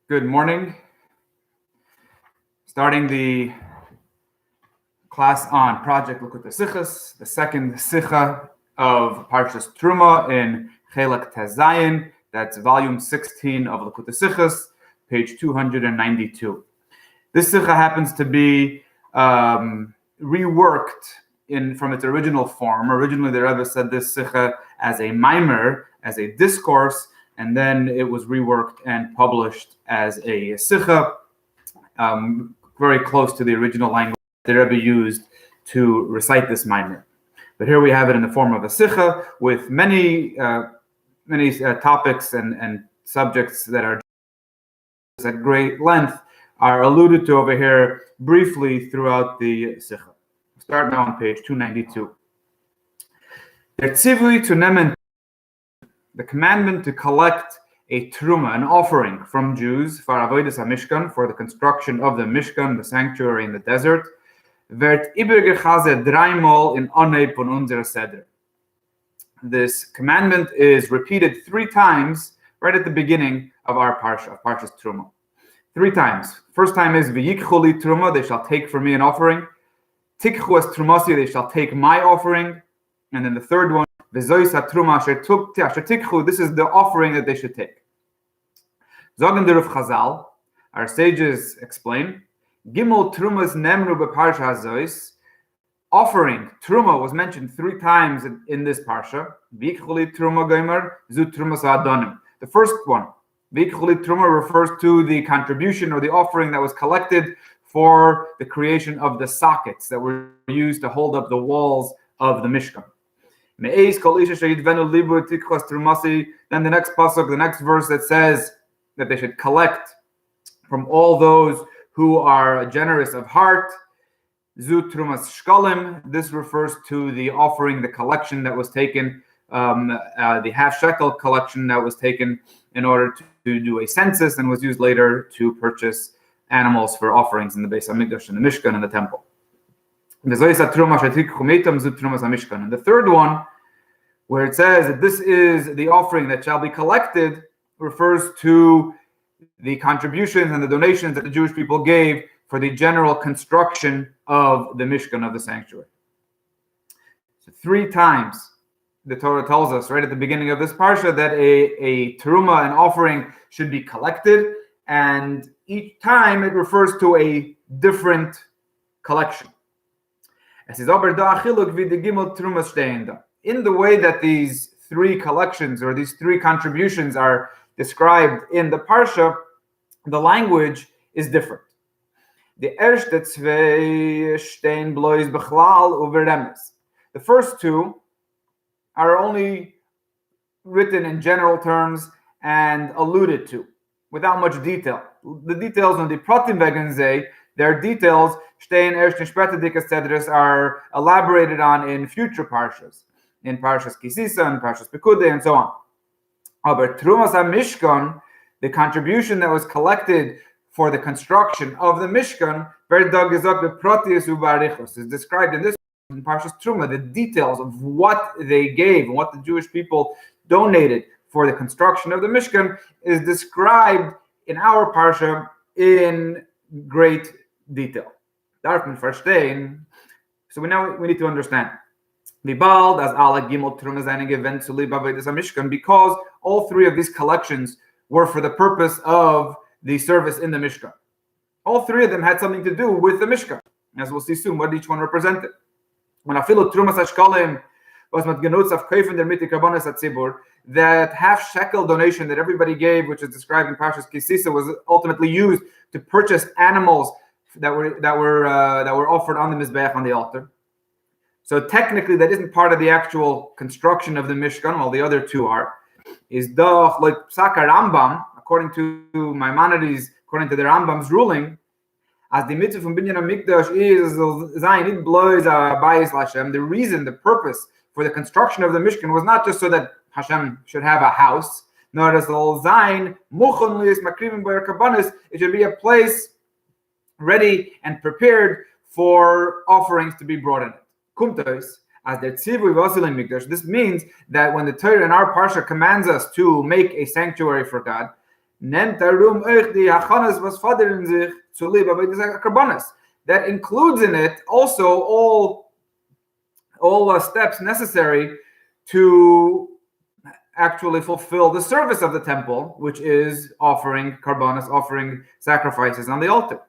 Good morning. Starting the class on Project Likkutei Sichos, the second Sicha of Parshas Truma in Chelek Tezayin. That's volume 16 of Likkutei Sichos, page 292. This Sicha happens to be reworked from its original form. Originally, the Rabbi said this Sicha as a mimer, as a discourse, and then it was reworked and published as a Sicha, very close to the original language the Rebbe used to recite this mimer. But here we have it in the form of a Sicha with many topics and subjects that are at great length are alluded to over here briefly throughout the Sicha. Start now on page 292. The commandment to collect a truma, an offering from Jews for avodas hamishkan, for the construction of the Mishkan, the sanctuary in the desert, wird übergechaze dreimal in Onei von unserer Seder. This commandment is repeated 3 times right at the beginning of our parsha, Parshas Truma. 3 times. First time is v'yikchu truma, they shall take for me an offering. Tikchu es trumasi, they shall take my offering. And then the third one, v'zois ha-truma asher tikchu, this is the offering that they should take. Zogen der Rav Chazal, our sages explain, Gimel trumas nemru beparsha hazois, offering, truma was mentioned 3 times in this parsha. V'yikchu truma gomer, zu trumas ha'adonim. The first one, v'yikchu truma, refers to the contribution or the offering that was collected for the creation of the sockets that were used to hold up the walls of the Mishkan. Then the next pasuk, the next verse that says that they should collect from all those who are generous of heart. Zu trumas shkalim. This refers to the offering, the collection that was taken, the half shekel collection that was taken in order to do a census and was used later to purchase animals for offerings in the Beis Hamikdash, in the Mishkan, and the temple. And the third one, where it says that this is the offering that shall be collected, refers to the contributions and the donations that the Jewish people gave for the general construction of the Mishkan, of the sanctuary. So 3 times the Torah tells us right at the beginning of this parsha that a teruma, an offering, should be collected, and each time it refers to a different collection. In the way that these 3 collections or these 3 contributions are described in the parsha, the language is different. The first 2 are only written in general terms and alluded to, without much detail. The details on the Pratim wegen sei, their details are elaborated on in future parshas, in Parshas Kisisa and Parshas Likkutei and so on. But Trumas HaMishkan, the contribution that was collected for the construction of the Mishkan, is described in this in Parshas Truma, the details of what they gave and what the Jewish people donated for the construction of the Mishkan is described in our parsha in great detail. So we need to understand. Because all 3 of these collections were for the purpose of the service in the Mishkan. All 3 of them had something to do with the Mishkan. As we'll see soon, what each one represented. When that half shekel donation that everybody gave, which is described in Parshas Kisisa, was ultimately used to purchase animals that were offered on the Mizbeach, on the altar. So technically, that isn't part of the actual construction of the Mishkan, while the other 2 are. Is doch like Psaka Rambam, according to Maimonides, according to the Rambam's ruling, as the mitzvah from Binyan HaMikdash is Zayin, it blows Bayis Lashem. The reason, the purpose for the construction of the Mishkan was not just so that Hashem should have a house, nor as Zayin Muchon Liis Makrivim Boyer Kabbanis, it should be a place ready and prepared for offerings to be brought in it. Kumtos, as the Tzivui Vasilim Mikdash. This means that when the Torah in our parsha commands us to make a sanctuary for God, nennt darum euch die Hachanas was fordern sich zu lieb avodas karbonos. That includes in it also all steps necessary to actually fulfill the service of the temple, which is offering karbanos, offering sacrifices on the altar.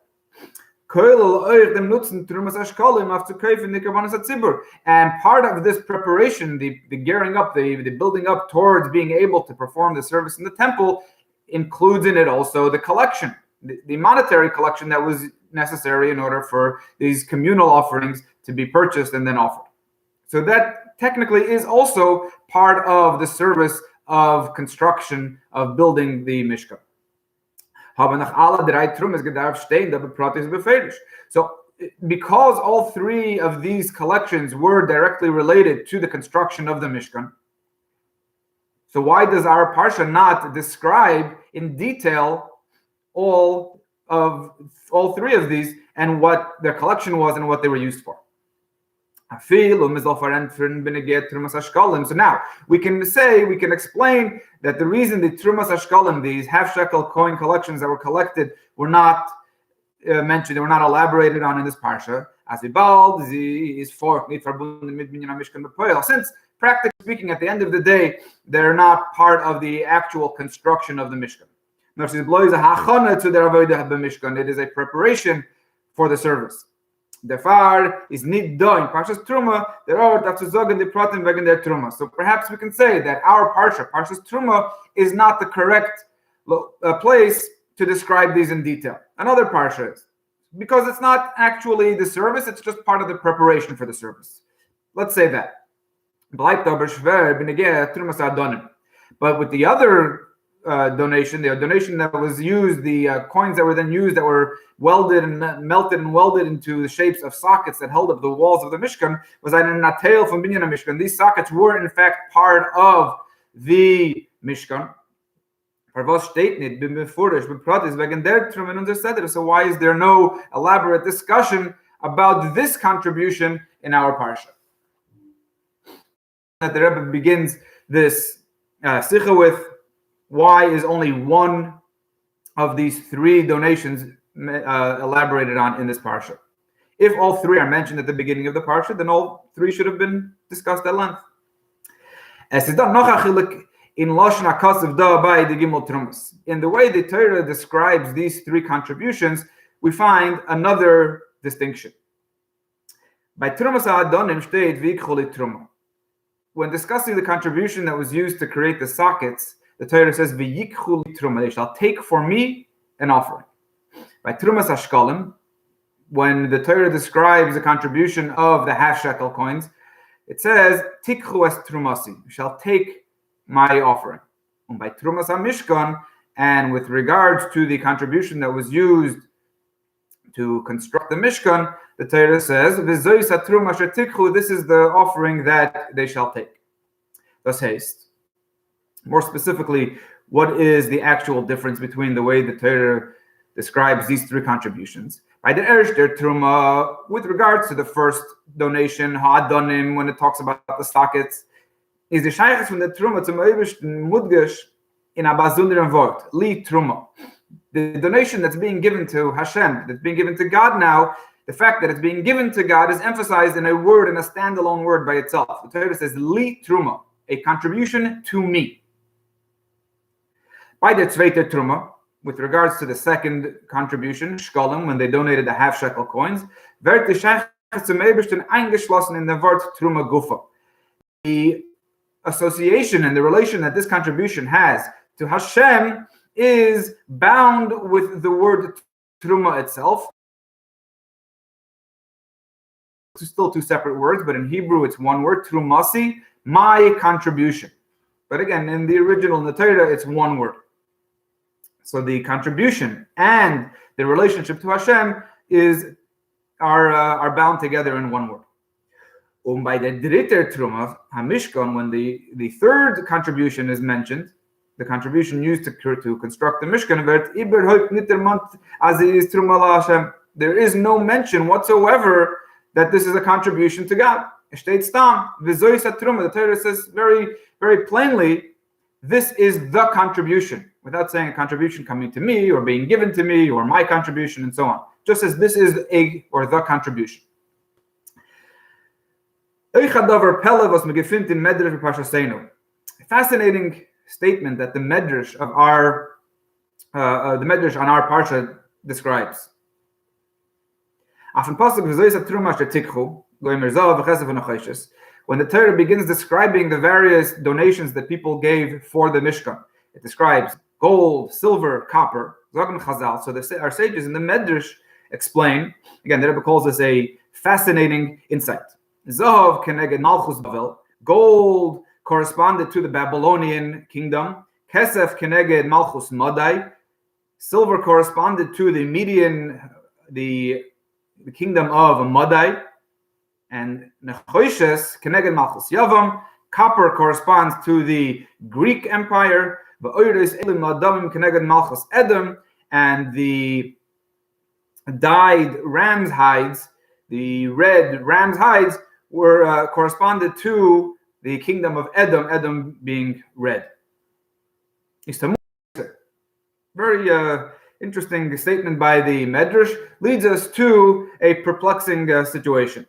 And part of this preparation, the gearing up, the building up towards being able to perform the service in the temple, includes in it also the collection, the monetary collection that was necessary in order for these communal offerings to be purchased and then offered. So that technically is also part of the service of construction, of building the Mishkan. So because all three of these collections were directly related to the construction of the Mishkan, so why does our Parsha not describe in detail all three of these and what their collection was and what they were used for? So now we can explain that the reason the Trumas Ashkalim, these half-shekel coin collections that were collected, were not mentioned, they were not elaborated on in this parsha, since practically speaking, at the end of the day, they're not part of the actual construction of the Mishkan. It is a preparation for the service. Therefore, is nicht da in Parshas Truma, there are dazu sagen die Pratim wegen der Truma. So perhaps we can say that our Parshas Truma, is not the correct place to describe these in detail. Another Parsha is, because it's not actually the service, it's just part of the preparation for the service. Let's say that. But with the other donation, the donation that was used, the coins that were then used, that were welded and melted and welded into the shapes of sockets that held up the walls of the Mishkan, was ein Natel from Binyan Mishkan. These sockets were in fact part of the Mishkan. So why is there no elaborate discussion about this contribution in our parsha? That the Rebbe begins this Sicha with, why is only one of these three donations elaborated on in this parsha? If all three are mentioned at the beginning of the parsha, then all three should have been discussed at length. In the way the Torah describes these three contributions, we find another distinction. By Trumas Ha'adonim steht v'yikchu truma. When discussing the contribution that was used to create the sockets, the Torah says, "V'yikchu truma," they shall take for me an offering. By Trumas Hashkalim, when the Torah describes the contribution of the half shekel coins, it says, "Tikchu es trumasi," you shall take my offering. And by Trumas HaMishkan, and with regards to the contribution that was used to construct the Mishkan, the Torah says, "V'zois hatruma asher tikchu," this is the offering that they shall take. Thus haste. More specifically, what is the actual difference between the way the Torah describes these three contributions? By the Erishter Truma, with regards to the first donation, Ha'adonim, when it talks about the sockets, is the Shaykhs from the Truma zum Eibishten Mudgesh in a besonderen Wort, Li Truma. The donation that's being given to Hashem, that's being given to God now, the fact that it's being given to God is emphasized in a word, in a standalone word by itself. The Torah says, Li Truma, a contribution to me. By the Zweite Truma, with regards to the second contribution, Shkolim, when they donated the half shekel coins, wird die Shaykhs zum Eibishten eingeschlossen in the Wort Truma Gufa. The association and the relation that this contribution has to Hashem is bound with the word Truma itself. It's still two separate words, but in Hebrew it's one word, Trumasi, my contribution. But again, in the original, in the Torah, it's one word. So the contribution and the relationship to Hashem are bound together in one word. By the dritte Truma HaMishkan, when the third contribution is mentioned, the contribution used to construct the Mishkan, there is no mention whatsoever that this is a contribution to God. The Torah says very, very plainly this is the contribution, without saying a contribution coming to me or being given to me or my contribution and so on. Just as this is a or the contribution. A fascinating statement that the medrash of our the medrash on our parsha describes. When the Torah begins describing the various donations that people gave for the Mishkan, it describes gold, silver, copper. So our sages in the Medrash explain, again, the Rebbe calls this a fascinating insight. Zahav keneged Malchus Bavel, gold corresponded to the Babylonian kingdom. Kesef keneged Malchus Madai, silver corresponded to the Median, the kingdom of Madai. And Nechoishes keneged Malchus Yavam, copper corresponds to the Greek Empire. V'oiris elim adamim keneged Malchus Edom, and the dyed ram's hides, the red ram's hides, were corresponded to the kingdom of Edom, Edom being red. Very interesting statement by the Medrash, leads us to a perplexing situation.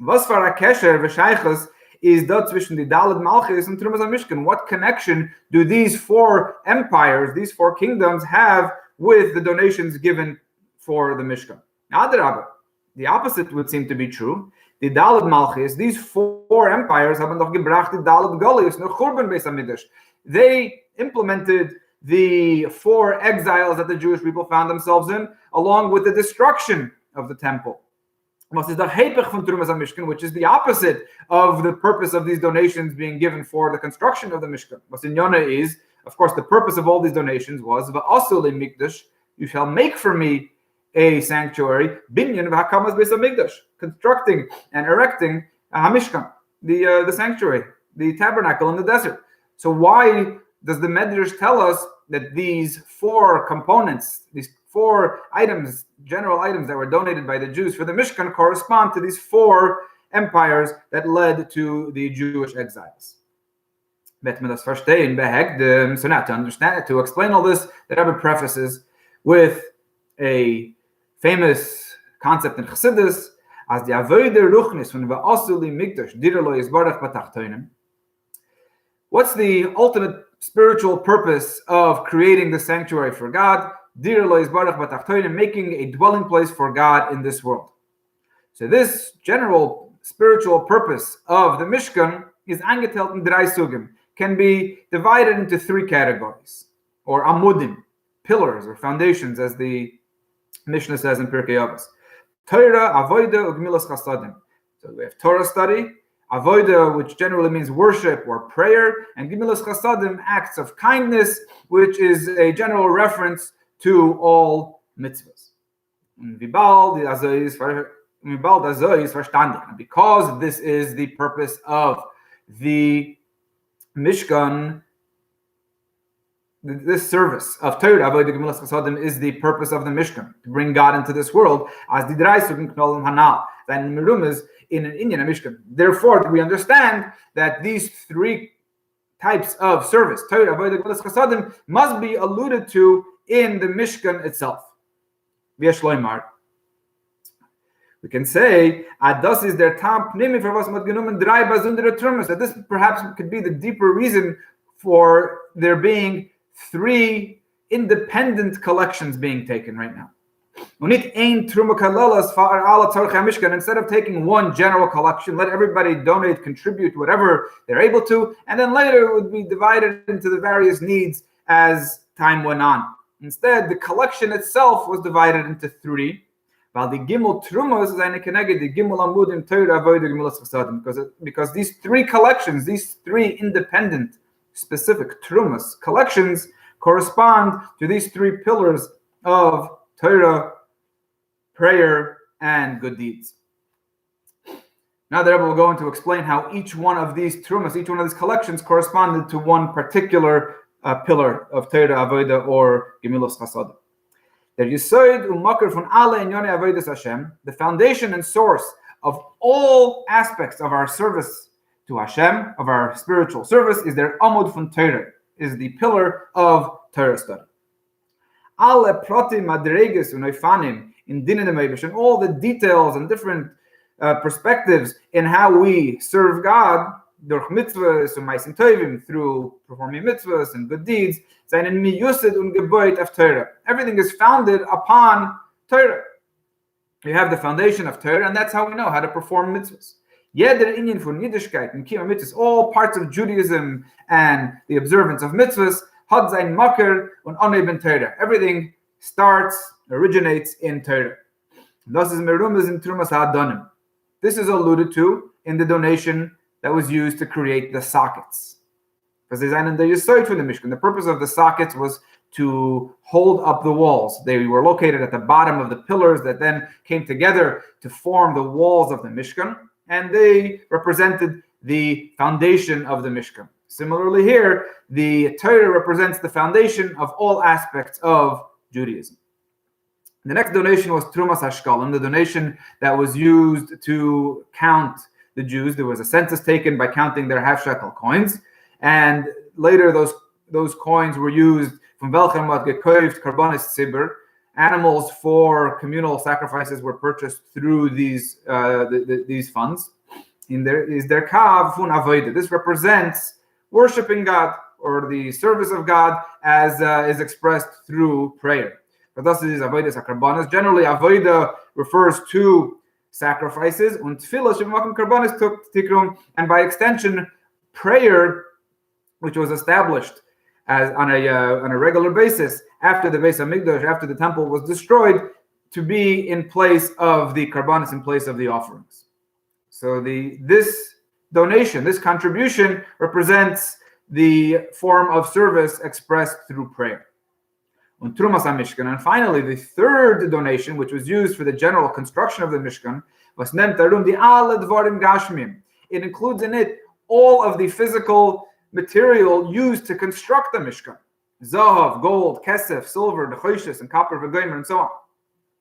Was for a kesher v'shaychus is dort zwischen die Dalet Malchus and Trumas HaMishkan? What connection do these four empires, these four kingdoms, have with the donations given for the Mishkan? Adrabah, the opposite would seem to be true. The Dalet Malchus, these four empires, haben doch gebracht die Dalet Goliath, no Churban Beis HaMikdash. They implemented the four exiles that the Jewish people found themselves in, along with the destruction of the temple. Which is the opposite of the purpose of these donations being given for the construction of the Mishkan. What in Yonah is, of course, the purpose of all these donations was v'asul mikdash, you shall make for me a sanctuary, binyan v'hakamas beis hamikdash, constructing and erecting a Mishkan, the sanctuary, the tabernacle in the desert. So why does the Medrash tell us that these four components, these four items, general items that were donated by the Jews for the Mishkan, correspond to these four empires that led to the Jewish exiles? So now to understand, to explain all this, the Rabbi prefaces with a famous concept in Chassidus, as the avodah ruchnis von va'asuli mikdash dirlo yisbarach b'tachtonim. What's the ultimate spiritual purpose of creating the sanctuary for God? Making a dwelling place for God in this world. So this general spiritual purpose of the Mishkan is angeteilt in drei sugim, can be divided into three categories, or amudim, pillars or foundations, as the Mishnah says in Pirkei Avos. Torah, avodah, ugmilas chasadim. So we have Torah study, avodah, which generally means worship or prayer, and gemilas chasadim, acts of kindness, which is a general reference to all mitzvahs. Because this is the purpose of the Mishkan, this service of Torah, avodah gemilas chasadim, is the purpose of the Mishkan, to bring God into this world, as the drei sugim knolim hanal, then merumas in an Inyan Mishkan. Therefore, we understand that these three types of service, Torah, avodah gemilas chasadim, must be alluded to in the Mishkan itself. We can say das is der Tam Pnimi für was mit genommen drei besondere Trumas, that this perhaps could be the deeper reason for there being three independent collections being taken right now. Instead of taking one general collection, let everybody donate, contribute whatever they're able to, and then later it would be divided into the various needs as time went on. Instead, the collection itself was divided into three. Because these three collections, these three independent, specific trumas collections, correspond to these three pillars of Torah, prayer, and good deeds. Now the Rebbe will go on to explain how each one of these trumas, each one of these collections, corresponded to one particular pillar of Torah, avodah, or gemilas chasadim. The foundation and source of all aspects of our service to Hashem, of our spiritual service, is their amud from Torah. is the pillar of Torah study. Alle proti madreges unoifanim in dinin meibesh, and all the details and different perspectives in how we serve God durch mitzvahs und meisim tovim, through performing mitzvahs and good deeds, seinen miyused und geboit of Torah. Everything is founded upon Torah. We have the foundation of Torah, and that's how we know how to perform mitzvahs. Jeder inyan von Yiddishkeit and kiyum mitzvahs, all parts of Judaism and the observance of mitzvahs, had sein Makar und Anei ben Torah. Everything originates in Torah. Das is merumaz in Trumas ha'adanim. This is alluded to in the donation that was used to create the sockets. Because they sind in the Yesod for the Mishkan. The purpose of the sockets was to hold up the walls. They were located at the bottom of the pillars that then came together to form the walls of the Mishkan, and they represented the foundation of the Mishkan. Similarly here, the Torah represents the foundation of all aspects of Judaism. The next donation was Trumas Hashkalim, the donation that was used to count the Jews. There was a census taken by counting their half-shekel coins, and later those coins were used from Velchem wat gekoivt karbonis tzibur. Animals for communal sacrifices were purchased through these funds. In there is their kav fun avodah. This represents worshiping God, or the service of God, as is expressed through prayer. But thus is avodah sakarbanas. Generally, avodah refers to sacrifices, and tefillah shemakom karbanis took tikrum, and by extension, prayer, which was established as on a regular basis after the Beis Hamikdash, after the temple was destroyed, to be in place of the karbanis, in place of the offerings. So this donation, this contribution, represents the form of service expressed through prayer. And Trumas HaMishkan. And finally, the third donation, which was used for the general construction of the Mishkan, was nemt arum di alle dvarim gashmim. It includes in it all of the physical material used to construct the Mishkan. Zahav, gold, kesef, silver, nechoshes, and copper, v'gomer, and so on.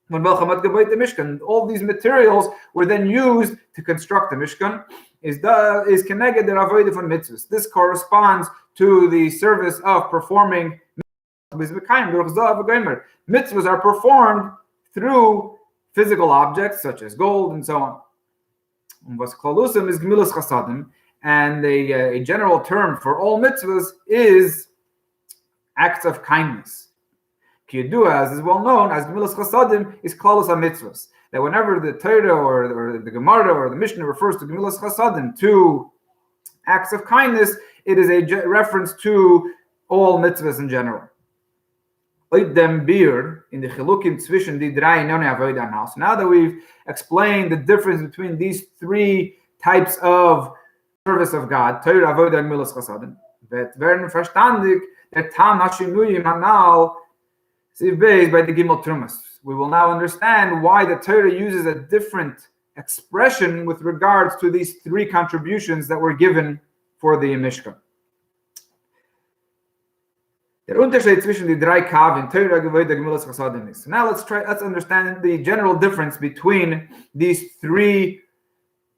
When Belchamat gebayt the Mishkan, all these materials were then used to construct the Mishkan. Is keneged der avodah von mitzvahs. This corresponds to the service of performing mitzvahs. Mitzvahs are performed through physical objects such as gold and so on. Was klalusim is gemilas chasadim, and a general term for all mitzvahs is acts of kindness. Kiyadua, as is well known as gemilas chasadim, is klalus mitzvahs. That whenever the Torah or the Gemara or the Mishnah refers to gemilas chasadim, to acts of kindness, it is a reference to all mitzvahs in general. Dem beer in the chilukim zwischen die drei none avodah house. Now that we've explained the difference between these three types of service of God, Torah, avodah, and gemilas chasadim, that werden verstandig der tam hashinuyim hanal siv beis by the gimel trumas. We will now understand why the Torah uses a different expression with regards to these three contributions that were given for the Mishkan. Der Unterschied zwischen die drei Kaven, Torah, Avodah, Gemilas Chasadim is. Now let's understand the general difference between these three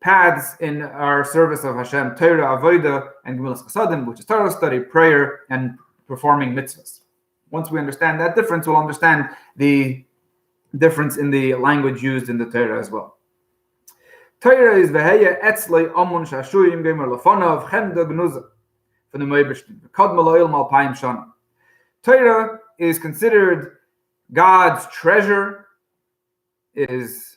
paths in our service of Hashem: Torah, Avodah, and Gemilas Chasadim, which is Torah study, prayer, and performing mitzvahs. Once we understand that difference, we'll understand the difference in the language used in the Torah as well. Torah is Veheya Etzlei Amun Shashuyim Gemer Lefonav Chemda Gnuza from the Meibishtim. Kadma Loil Malpayim Shana. Torah is considered God's treasure. It is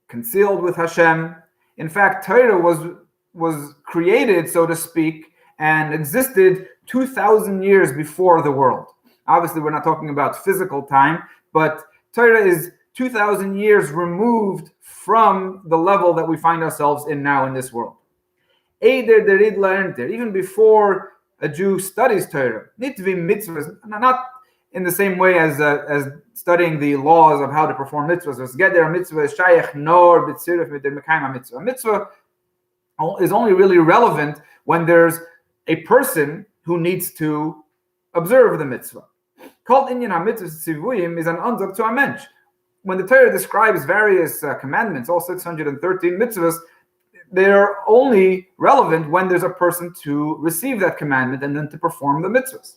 concealed with Hashem. In fact, Torah was created, so to speak, and existed 2,000 years before the world. Obviously, we're not talking about physical time, but Torah is 2,000 years removed from the level that we find ourselves in now in this world. Even before a Jew studies Torah, not in the same way as studying the laws of how to perform mitzvahs. A mitzvah is only really relevant when there's a person who needs to observe the mitzvah. Called inyan ha-mitzvah is an anzak to a mensch. When the Torah describes various commandments, all 613 mitzvahs, they're only relevant when there's a person to receive that commandment and then to perform the mitzvahs.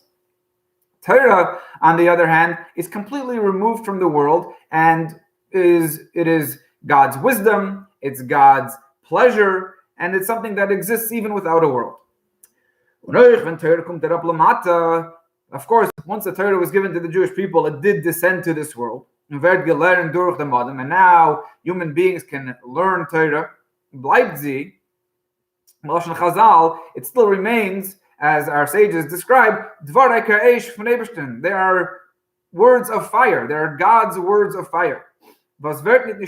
Torah, on the other hand, is completely removed from the world, and it is God's wisdom, it's God's pleasure, and it's something that exists even without a world. Of course, once the Torah was given to the Jewish people, it did descend to this world. And now human beings can learn Torah. It still remains, as our sages describe, they are words of fire. They are God's words of fire. Torah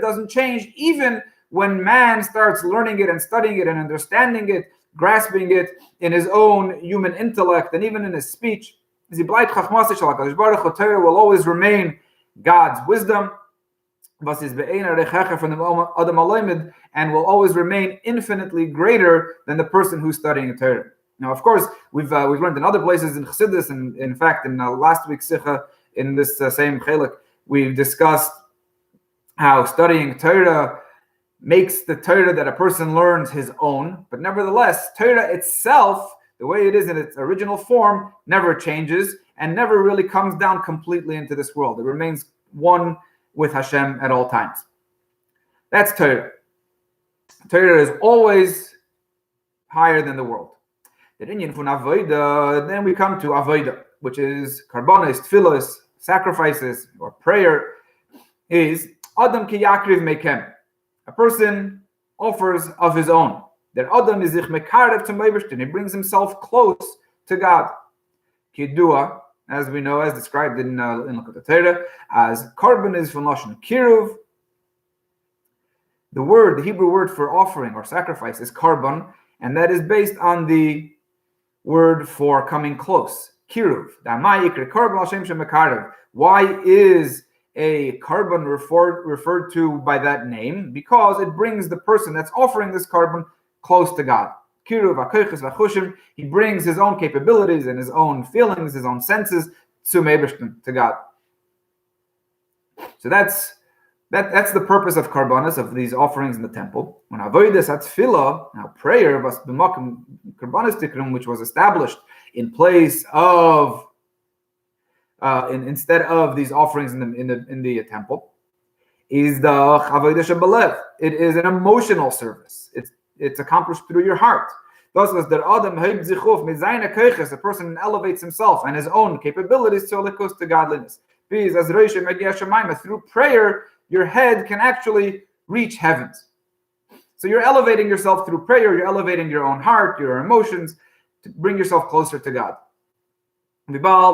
doesn't change even when man starts learning it and studying it and understanding it, grasping it in his own human intellect and even in his speech. Torah will always remain God's wisdom, and will always remain infinitely greater than the person who's studying Torah. Now, of course, we've learned in other places in Chassidus, and in fact, in last week's Sicha, in this same Chelik, we've discussed how studying Torah makes the Torah that a person learns his own, but nevertheless, Torah itself, the way it is in its original form, never changes and never really comes down completely into this world. It remains one with Hashem at all times. That's Torah. Torah is always higher than the world. Then we come to Avodah, which is karbonos, tefillos, sacrifices, or prayer, is Adam ki yakriv mekem. A person offers of his own. That Adam is ich mekarev to Meibishtin. He brings himself close to God. Kidua, as we know, as described in Likkutei, as korban is from Lashon kiruv. The Hebrew word for offering or sacrifice is korban, and that is based on the word for coming close, kiruv. Why is a korban referred to by that name? Because it brings the person that's offering this korban close to God. Kiruv, he brings his own capabilities and his own feelings, his own senses to God. So that's the purpose of karbanos, of these offerings in the temple. When avodas tefillah, now prayer was b'makom karbanos tikrum, which was established in place of instead of these offerings in the temple, is the avodah shebalev. It is an emotional service. It's accomplished through your heart. Thus, as the Adam hebt zichuf mit seiner koiches, a person elevates himself and his own capabilities to godliness. Through prayer, your head can actually reach heavens. So you're elevating yourself through prayer. You're elevating your own heart, your emotions, to bring yourself closer to God. Now,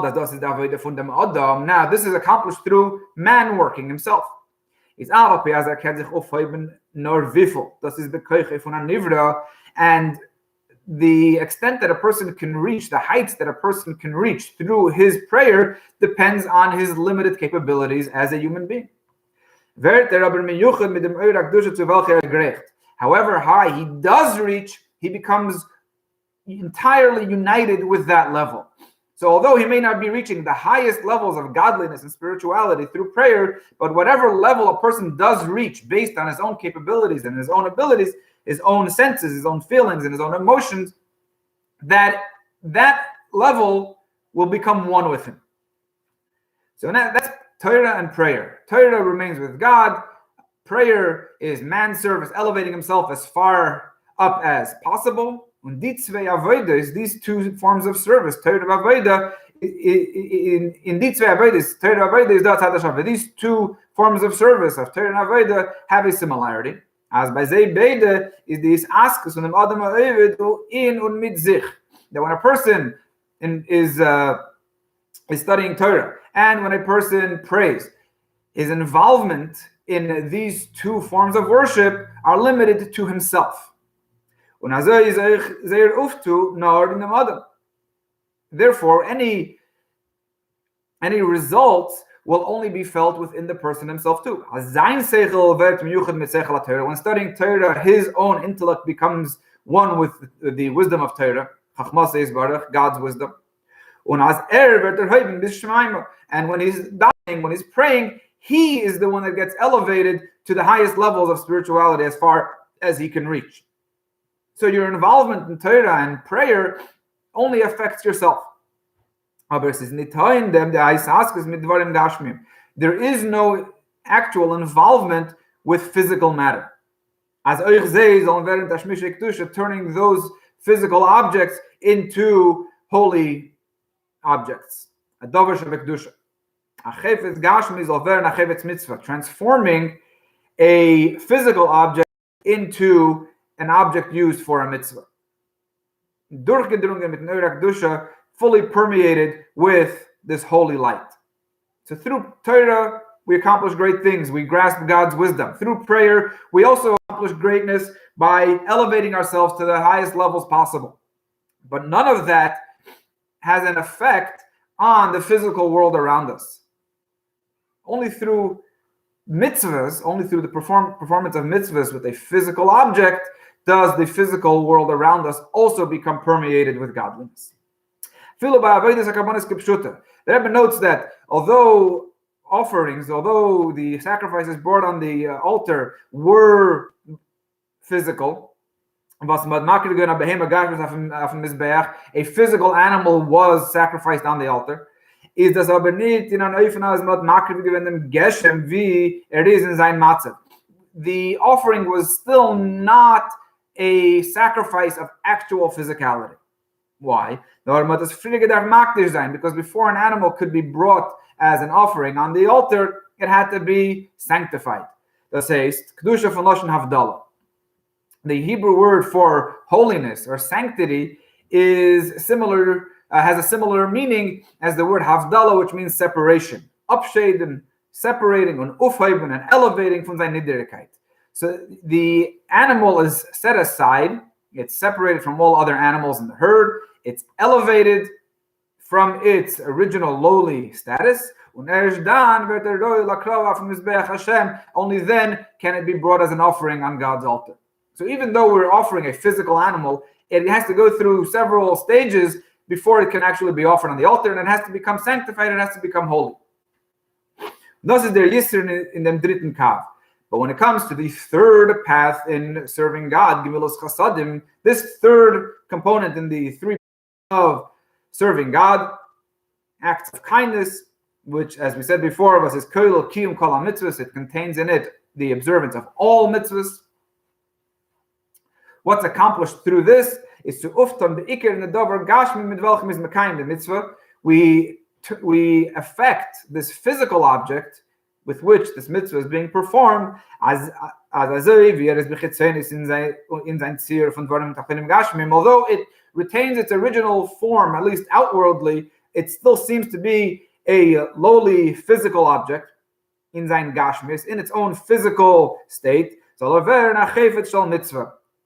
this is accomplished through man working himself. And the extent that a person can reach, the heights that a person can reach through his prayer, depends on his limited capabilities as a human being. However high he does reach, he becomes entirely united with that level. So although he may not be reaching the highest levels of godliness and spirituality through prayer, but whatever level a person does reach based on his own capabilities and his own abilities, his own senses, his own feelings, and his own emotions, that level will become one with him. So that's Torah and prayer. Torah remains with God. Prayer is man's service, elevating himself as far up as possible. And these two forms of service, Torah Avodah, these two forms of service of Torah and Avodah have a similarity. As by beide is this askus from Adam in und mit sich. That when a person is studying Torah and when a person prays, his involvement in these two forms of worship are limited to himself. Therefore, any results will only be felt within the person himself too. When studying Torah, his own intellect becomes one with the wisdom of Torah, God's wisdom. And when he's dying, when he's praying, he is the one that gets elevated to the highest levels of spirituality as far as he can reach. So your involvement in Torah and prayer only affects yourself. There is no actual involvement with physical matter. As turning those physical objects into holy objects. Transforming a physical object into an object used for a mitzvah. Fully permeated with this holy light. So through Torah, we accomplish great things. We grasp God's wisdom. Through prayer, we also accomplish greatness by elevating ourselves to the highest levels possible. But none of that has an effect on the physical world around us. Only through mitzvahs, only through the performance of mitzvahs with a physical object, does the physical world around us also become permeated with godliness. The Rebbe notes that although the sacrifices brought on the altar were physical, a physical animal was sacrificed on the altar, the offering was still not a sacrifice of actual physicality. Why? Because before an animal could be brought as an offering on the altar, it had to be sanctified. Das heißt, Kedusha von Lashon Havdalah. The Hebrew word for holiness or sanctity is similar, has a similar meaning as the word Havdalah, which means separation. Abscheiden, separating, and aufheben, and elevating from seine Niederigkeit. So the animal is set aside, it's separated from all other animals in the herd, it's elevated from its original lowly status. Only then can it be brought as an offering on God's altar. So even though we're offering a physical animal, it has to go through several stages before it can actually be offered on the altar, and it has to become sanctified, and it has to become holy. Das ist der Yisr in dem dritten Kav. But when it comes to the third path in serving God, Gemilos Chasadim, this third component in the three of serving God, acts of kindness, which, as we said before, was his koil kiyum kol mitzvahs. It contains in it the observance of all mitzvahs. What's accomplished through this is to uftam the ikir in the davar gashmi mit welchem is mekayim the mitzvah. We affect this physical object with which this mitzvah is being performed as although it retains its original form, at least outwardly, it still seems to be a lowly physical object in sein Gashmis, in its own physical state.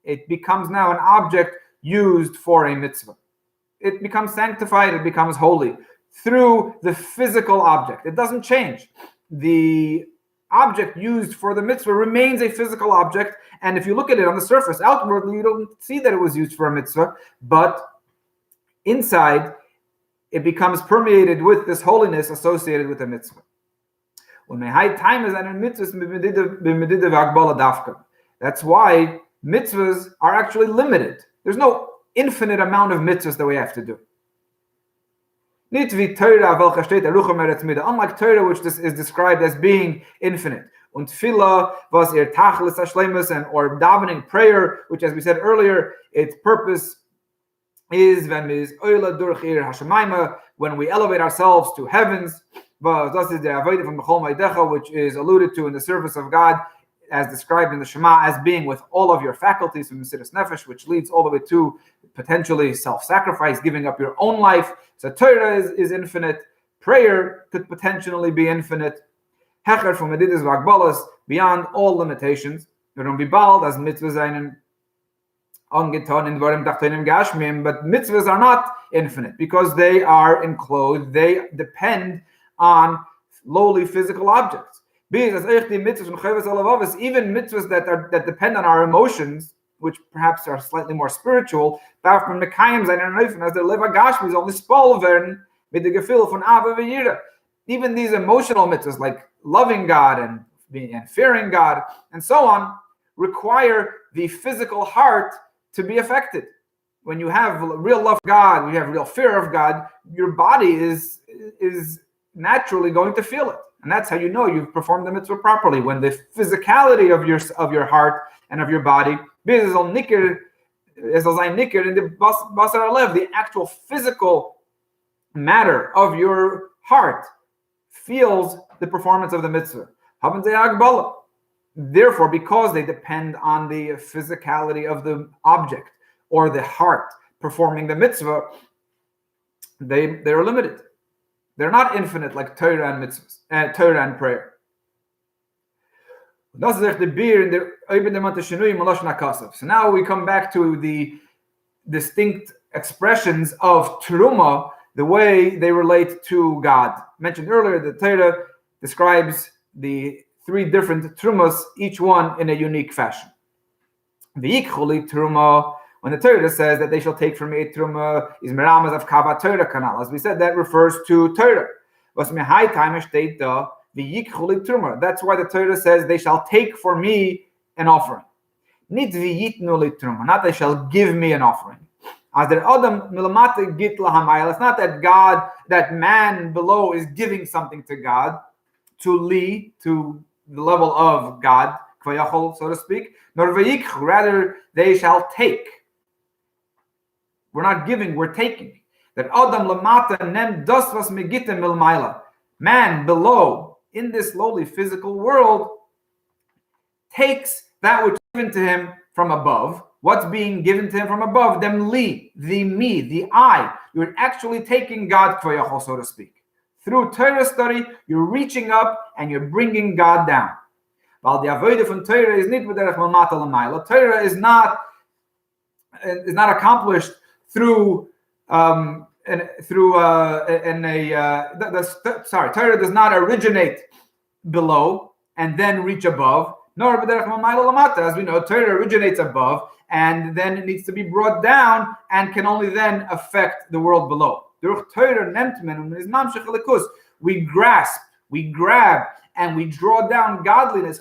It becomes now an object used for a mitzvah. It becomes sanctified, it becomes holy through the physical object. It doesn't change. The object used for the mitzvah remains a physical object, and if you look at it on the surface, outwardly, you don't see that it was used for a mitzvah, but inside, it becomes permeated with this holiness associated with the mitzvah. That's why mitzvahs are actually limited. There's no infinite amount of mitzvahs that we have to do. Unlike Torah, which this is described as being infinite. Und Tefillah was ihr Tachlis Hashlemus, and or davening prayer, which, as we said earlier, its purpose is when we elevate ourselves to heavens, which is alluded to in the service of God, as described in the Shema, as being with all of your faculties from Mesiras Nefesh, which leads all the way to potentially self-sacrifice, giving up your own life. So Torah is infinite. Prayer could potentially be infinite. Hecher from Medidas Vagbalas, beyond all limitations. But mitzvahs are not infinite because they are enclosed. They depend on lowly physical objects. Even mitzvahs that depend on our emotions, which perhaps are slightly more spiritual, as they live a gashmi, only spol werden mit the gefühl von Ava v'yira. even these emotional mitzvahs like loving God and fearing God and so on require the physical heart to be affected. When you have real love for God, when you have real fear of God, your body is naturally going to feel it. And that's how you know you've performed the mitzvah properly. When the physicality of your heart and of your body, the actual physical matter of your heart feels the performance of the mitzvah. Therefore, because they depend on the physicality of the object or the heart performing the mitzvah, they're limited. They're not infinite like Torah and mitzvahs, Torah and prayer. So now we come back to the distinct expressions of Teruma, the way they relate to God. Mentioned earlier, the Torah describes the 3 different Terumas, each one in a unique fashion. V'yikhuli Teruma, when the Torah says that they shall take from me a Teruma, is Meramas of Kava Torah Kanal. As we said, that refers to Torah. Was me high time state the V'yikhuli Teruma. That's why the Torah says they shall take for me an offering. Nit v'yitnu Teruma, not they shall give me an offering. As der Adam milamate git lahamayel. It's not that God, that man below is giving something to God, to the level of God, kvayachol, so to speak. Nor v'yikhu, rather they shall take. We're not giving, we're taking. That Adam lamata nem das was megite milmayla. Man below, in this lowly physical world, takes that which is given to him from above. What's being given to him from above? Them li, the me, the I. You're actually taking God, so to speak. Through Torah study, you're reaching up and you're bringing God down. While the avodah from Torah is nit b'derech malmata l'mayla. Torah is not accomplished through Torah does not originate below and then reach above. Nor b'derech malmayla l'mata. As we know, Torah originates above and then it needs to be brought down and can only then affect the world below. We grasp, we grab, and we draw down godliness,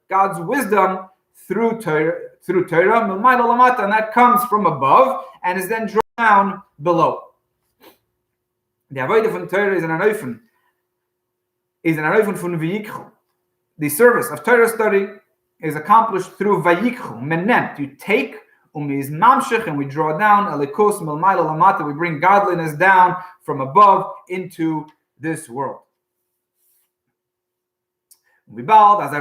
God's wisdom through Torah, and that comes from above and is then drawn down below. The avodah von Torah is an anofen von v'yikchu. The service of Torah study is accomplished through vayikhu, menem. You take, is mamshech, and we draw down, alikos milmayla lamata, we bring godliness down from above into this world. Because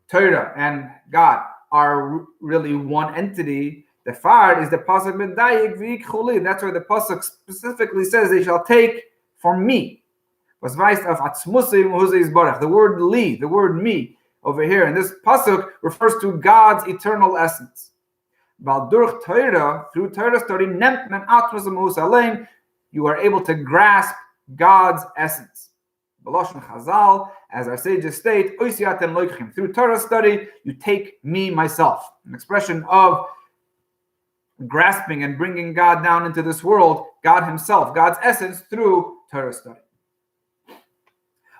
Torah and God are really one entity, the fard is the pasuk medayik v'yikhu. That's where the pasuk specifically says they shall take from me. The word li, the word me, over here, and this pasuk refers to God's eternal essence. Through Torah study, you are able to grasp God's essence. As our sages state, through Torah study, you take me, myself. An expression of grasping and bringing God down into this world, God himself, God's essence, through Torah study.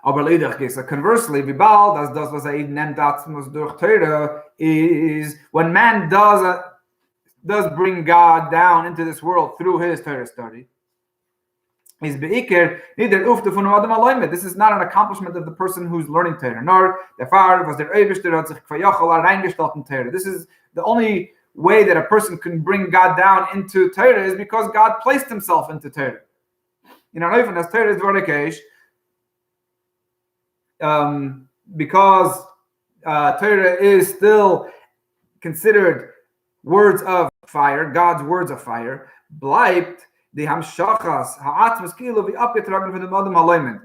Conversely, is when man does bring God down into this world through his Torah study. This is not an accomplishment of the person who's learning Torah. Nor this is the only way that a person can bring God down into Torah is because God placed himself into Torah. As Torah is Dvarikesh, because Torah is still considered words of fire, God's words of fire, bleibt the hamshachas ha'atzmas kilo v'apgetragen from the modem alignment.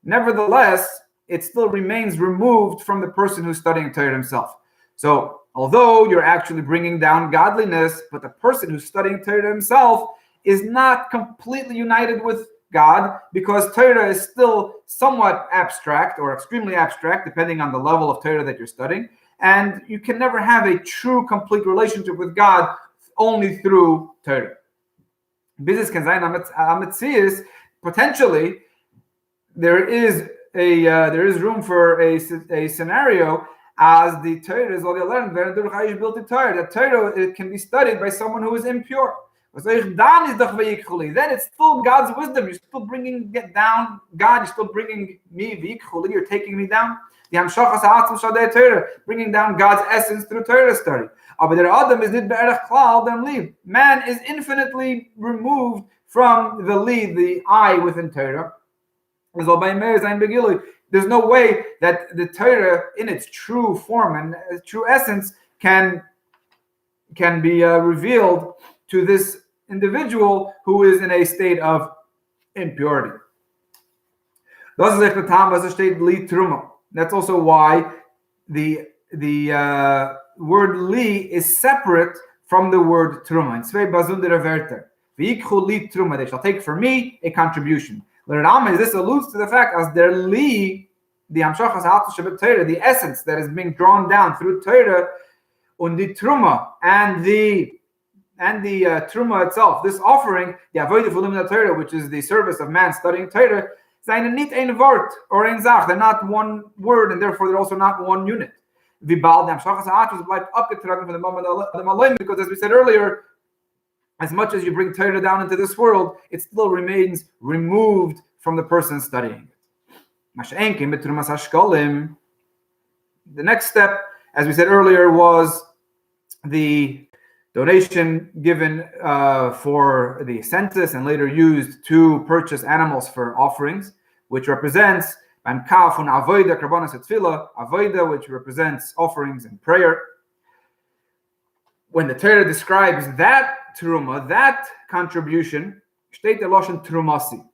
Nevertheless, it still remains removed from the person who's studying Torah himself. So, although you're actually bringing down godliness, but the person who's studying Torah himself is not completely united with God, because Torah is still somewhat abstract or extremely abstract, depending on the level of Torah that you're studying. And you can never have a true, complete relationship with God only through Torah. Business can sein ametzias. Potentially, there is room for a scenario as the Torah is all you learn. The Torah it can be studied by someone who is impure. Then it's still God's wisdom. You're still bringing it down. God, you're still bringing me. You're taking me down. Bringing down God's essence through Torah study. Man is infinitely removed from the I within Torah. There's no way that the Torah, in its true form and true essence, can be revealed to this individual who is in a state of impurity. That's also why the word li is separate from the word truma. They shall take for me a contribution. This alludes to the fact as their li, the essence that is being drawn down through Torah, und the truma and the truma itself, this offering, the avodah v'limud Torah, which is the service of man studying Torah, seien nicht ein Wort or ein Sach. They're not one word, and therefore they're also not one unit. V'bal the hamshachas ha'atos bleibt abgetragen from the moment of the malayim, because as we said earlier, as much as you bring Torah down into this world, it still remains removed from the person studying it. The next step, as we said earlier, was the donation given for the census and later used to purchase animals for offerings, which represents avoida, which represents offerings and prayer. When the Torah describes that truma, that contribution, steht der Lashon trumasi,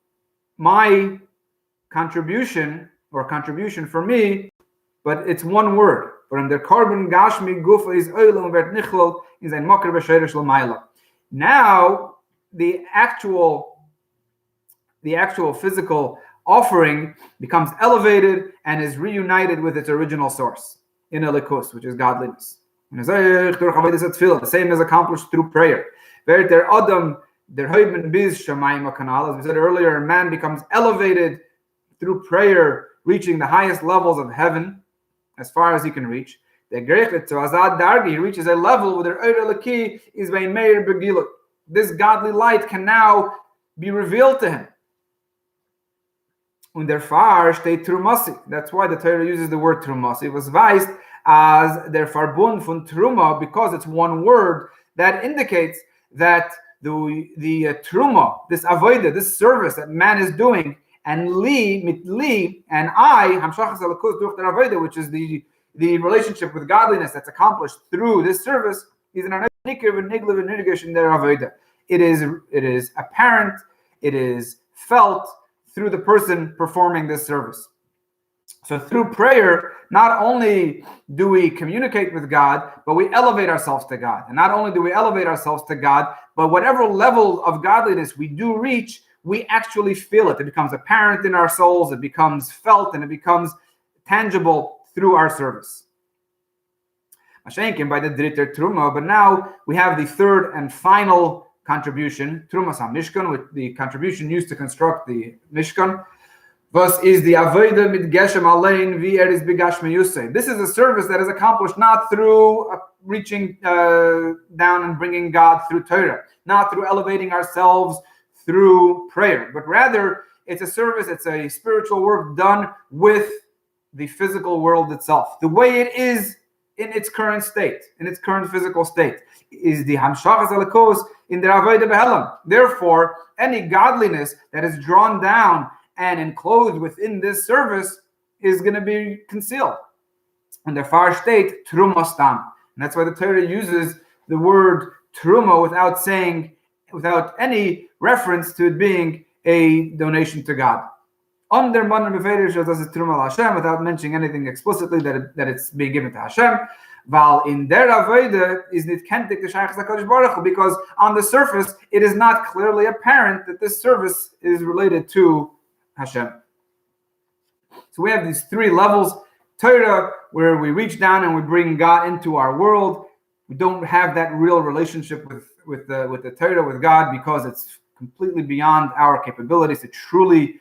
my contribution or contribution for me, but it's one word. But in the carbon gashmi gufa is oilum vert nichlol is ein makar b'sherish l'mayla. Now the actual physical offering becomes elevated and is reunited with its original source in a likus, which is godliness. The same is accomplished through prayer. As we said earlier, man becomes elevated through prayer, reaching the highest levels of heaven as far as he can reach. He reaches a level where the is by meir begilut. This godly light can now be revealed to him. Und der Far steht trumasi. That's why the Torah uses the word trumasi. It was weist as der Verbund von truma, because it's one word that indicates that the truma, this avodah, this service that man is doing, and li, mit li, and I, hamshachas alakus durch der avodah, which is the relationship with godliness that's accomplished through this service, is an nikir v'niglev v'nirgish in their avodah. It is apparent, it is felt through the person performing this service. So through prayer, not only do we communicate with God, but we elevate ourselves to God. And not only do we elevate ourselves to God, but whatever level of godliness we do reach, we actually feel it. It becomes apparent in our souls, it becomes felt, and it becomes tangible through our service. By the dritter truma, but now we have the third and final contribution, Trumas HaMishkan, with the contribution used to construct the Mishkan. Was is the avodah mit geshem allein wie is begashme yusei. This is a service that is accomplished not through reaching down and bringing God through Torah, not through elevating ourselves through prayer, but rather it's a service, it's a spiritual work done with the physical world itself. The way it is in its current state, in its current physical state, is the hamshachas alakos in the avodah behelam. Therefore, any godliness that is drawn down and enclosed within this service is going to be concealed. And the far state, truma stam. And that's why the Torah uses the word truma without any reference to it being a donation to God. Under man truma Hashem, without mentioning anything explicitly that it's being given to Hashem. While in their avodah is nit kentik the shayachas HaKadosh Baruch Hu, because on the surface it is not clearly apparent that this service is related to Hashem. So we have these three levels: Torah, where we reach down and we bring God into our world. We don't have that real relationship with the Torah, with God, because it's completely beyond our capabilities to truly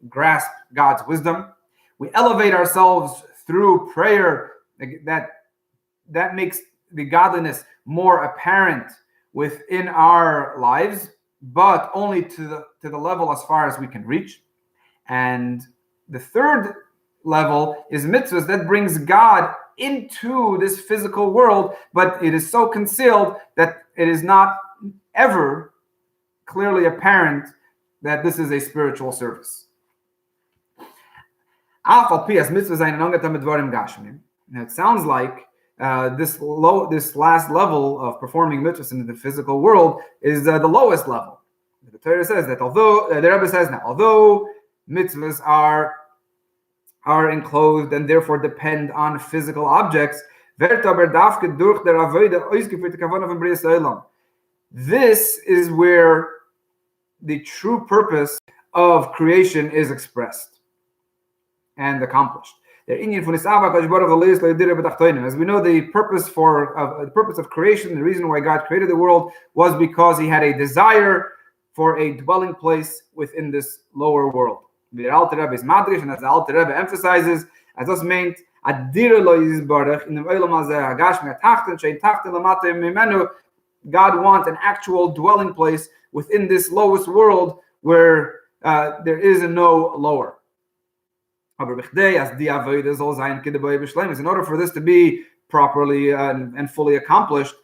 grasp God's wisdom. We elevate ourselves through prayer that makes the godliness more apparent within our lives, but only to the level as far as we can reach. And the third level is mitzvahs that brings God into this physical world, but it is so concealed that it is not ever clearly apparent that this is a spiritual service. Now, it sounds like this last level of performing mitzvahs in the physical world is the lowest level. The Torah says that although the Rabbi says now, although mitzvahs are enclosed and therefore depend on physical objects, this is where the true purpose of creation is expressed and accomplished. As we know, the purpose of creation, the reason why God created the world, was because He had a desire for a dwelling place within this lower world. The Alter Rebbe is madrish, and as the Alter Rebbe emphasizes, as das meint, God wants an actual dwelling place within this lowest world where there is no lower. In order for this to be properly and fully accomplished,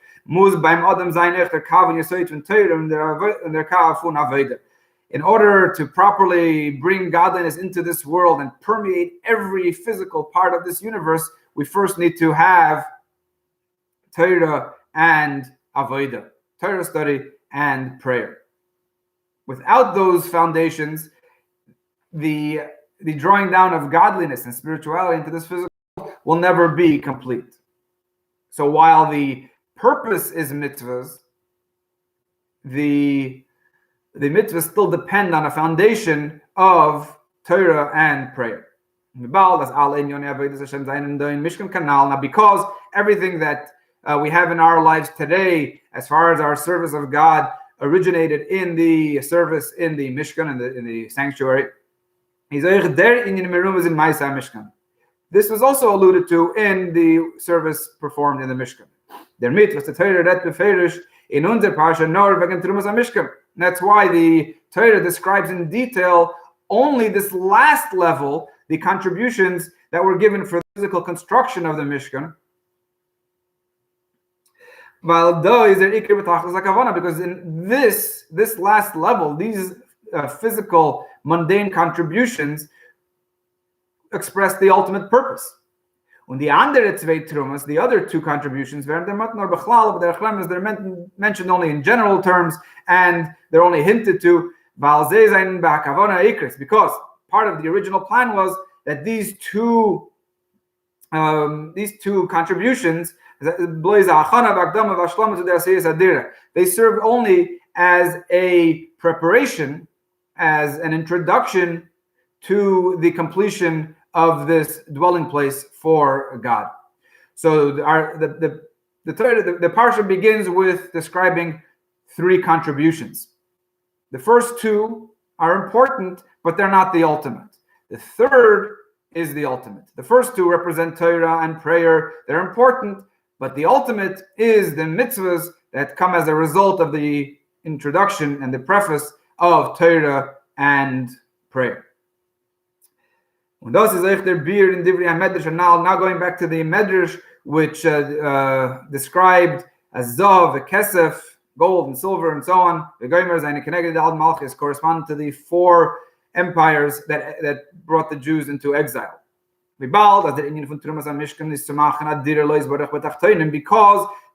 in order to properly bring godliness into this world and permeate every physical part of this universe, we first need to have Torah and Avodah, Torah study and prayer. Without those foundations, the drawing down of godliness and spirituality into this physical world will never be complete. So while the purpose is mitzvahs, the mitzvahs still depend on a foundation of Torah and prayer. Now, because everything that we have in our lives today, as far as our service of God, originated in the service in the Mishkan, in the sanctuary, this was also alluded to in the service performed in the Mishkan. That's why the Torah describes in detail only this last level, the contributions that were given for the physical construction of the Mishkan. Because in this last level, these physical mundane contributions express the ultimate purpose. And the other two contributions, they're mentioned only in general terms, and they're only hinted to, because part of the original plan was that these two contributions, they serve only as a preparation, as an introduction to the completion of this dwelling place for God. So the parsha begins with describing three contributions. The first two are important, but they're not the ultimate. The third is the ultimate. The first two represent Torah and prayer. They're important, but the ultimate is the mitzvahs that come as a result of the introduction and the preface of Torah and prayer. And das is echt der Bier in Divrei HaMedrash. And now going back to the Medrash, which described as Zav, Kesef, gold and silver and so on. The Goyimers and Keneged Al Malchus correspond to the four empires that brought the Jews into exile. Because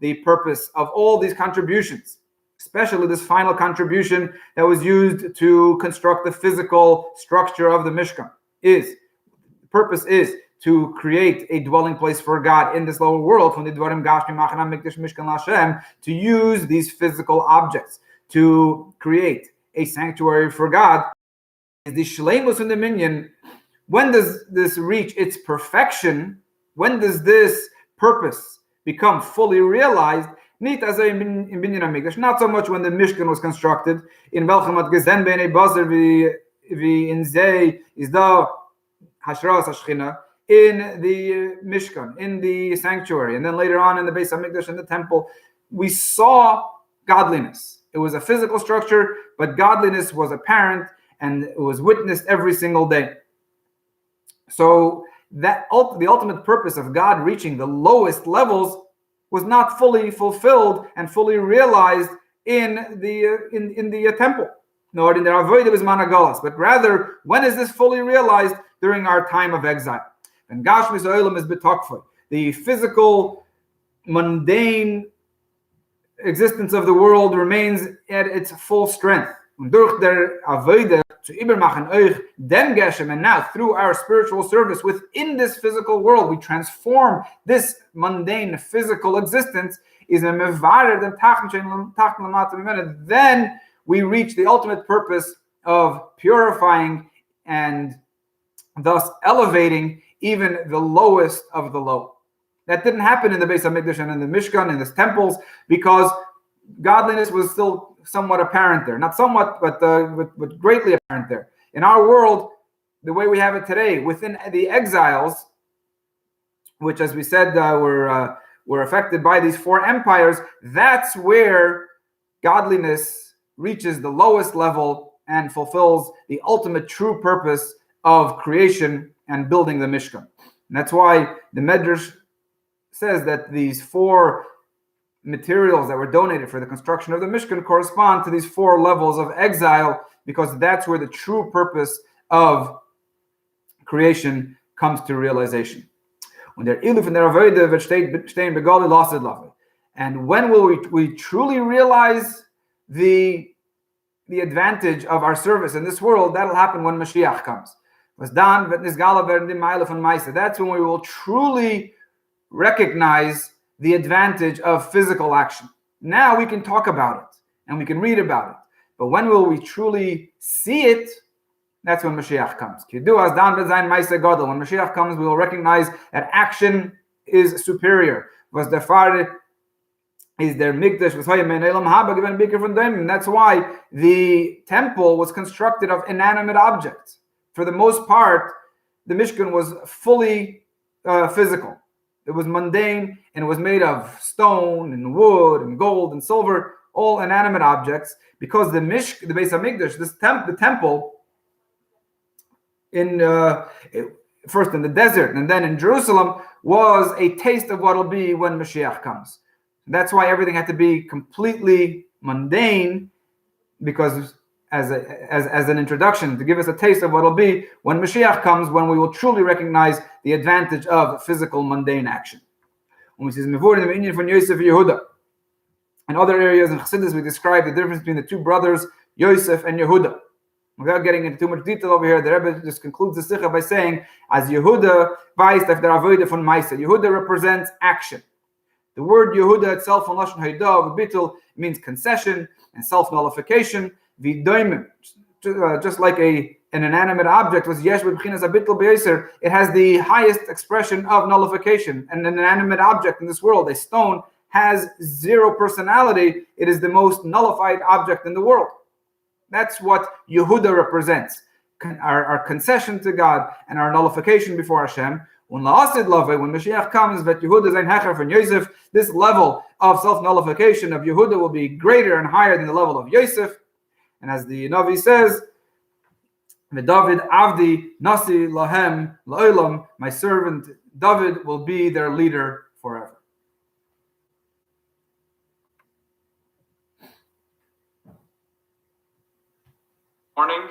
the purpose of all these contributions, especially this final contribution that was used to construct the physical structure of the Mishkan, the purpose is to create a dwelling place for God in this lower world, to use these physical objects to create a sanctuary for God. The shleimus and dominion, when does this reach its perfection? When does this purpose become fully realized? Nicht also in Binyan HaMikdash, not so much when the Mishkan was constructed, in welchem hat gesehen beinei Baser wie in Zeh is da Hashras HaShechina, in the Mishkan, in the sanctuary, and then later on in the Beis HaMikdash, in the temple, we saw godliness. It was a physical structure, but godliness was apparent and it was witnessed every single day. So that the ultimate purpose of God reaching the lowest levels was not fully fulfilled and fully realized in the temple, nor in the Avodah B'zman HaGolas, but rather, when is this fully realized? During our time of exile. And Gashmis Olam is betokfoi. The physical, mundane existence of the world remains at its full strength. Und durch der Avodah zu übermachen euch dem Geshem, and now through our spiritual service within this physical world, we transform this mundane physical existence. Is a mevarer den Tachten lamata. Then we reach the ultimate purpose of purifying and thus elevating even the lowest of the low. That didn't happen in the Beis HaMikdash and in the Mishkan and the temples, because godliness was still somewhat apparent there. Not somewhat, but greatly apparent there. In our world, the way we have it today, within the exiles, which, as we said, were affected by these four empires, that's where godliness reaches the lowest level and fulfills the ultimate true purpose of creation and building the Mishkan. And that's why the Medrash says that these four materials that were donated for the construction of the Mishkan correspond to these four levels of exile, because that's where the true purpose of creation comes to realization. And when will we truly realize the advantage of our service in this world? That'll happen when Mashiach comes. That's when we will truly recognize the advantage of physical action. Now we can talk about it and we can read about it, but when will we truly see it? That's when Mashiach comes. When Mashiach comes, we will recognize that action is superior. Was der Fahre is der Mikdash, and that's why the temple was constructed of inanimate objects. For the most part, the Mishkan was fully physical. It was mundane, and it was made of stone and wood and gold and silver, all inanimate objects, because the Beis HaMikdash, the temple, first in the desert and then in Jerusalem, was a taste of what will be when Mashiach comes. That's why everything had to be completely mundane, because as an introduction, to give us a taste of what will be when Mashiach comes, when we will truly recognize the advantage of physical mundane action. When we see Mevur in the Indian from Yosef and Yehuda, in other areas in Chassidus, we describe the difference between the two brothers, Yosef and Yehuda. Without getting into too much detail over here, the Rebbe just concludes the Sicha by saying, as Yehuda weist auf der Avodah von Maisa. Yehuda represents action. The word Yehuda itself in Lashon Haidah, Bitul, means concession and self-nullification. V'doimim, just like an inanimate object was yesh b'bchinas habitul b'yeser, it has the highest expression of nullification. An inanimate object in this world, a stone, has zero personality. It is the most nullified object in the world. That's what Yehuda represents, our concession to God and our nullification before Hashem. When Mashiach comes, that Yehuda zayin hecher from Yosef, this level of self-nullification of Yehuda will be greater and higher than the level of Yosef. And as the Navi says, David Avdi Nasi Lahem La'olam, my servant David will be their leader forever. Morning.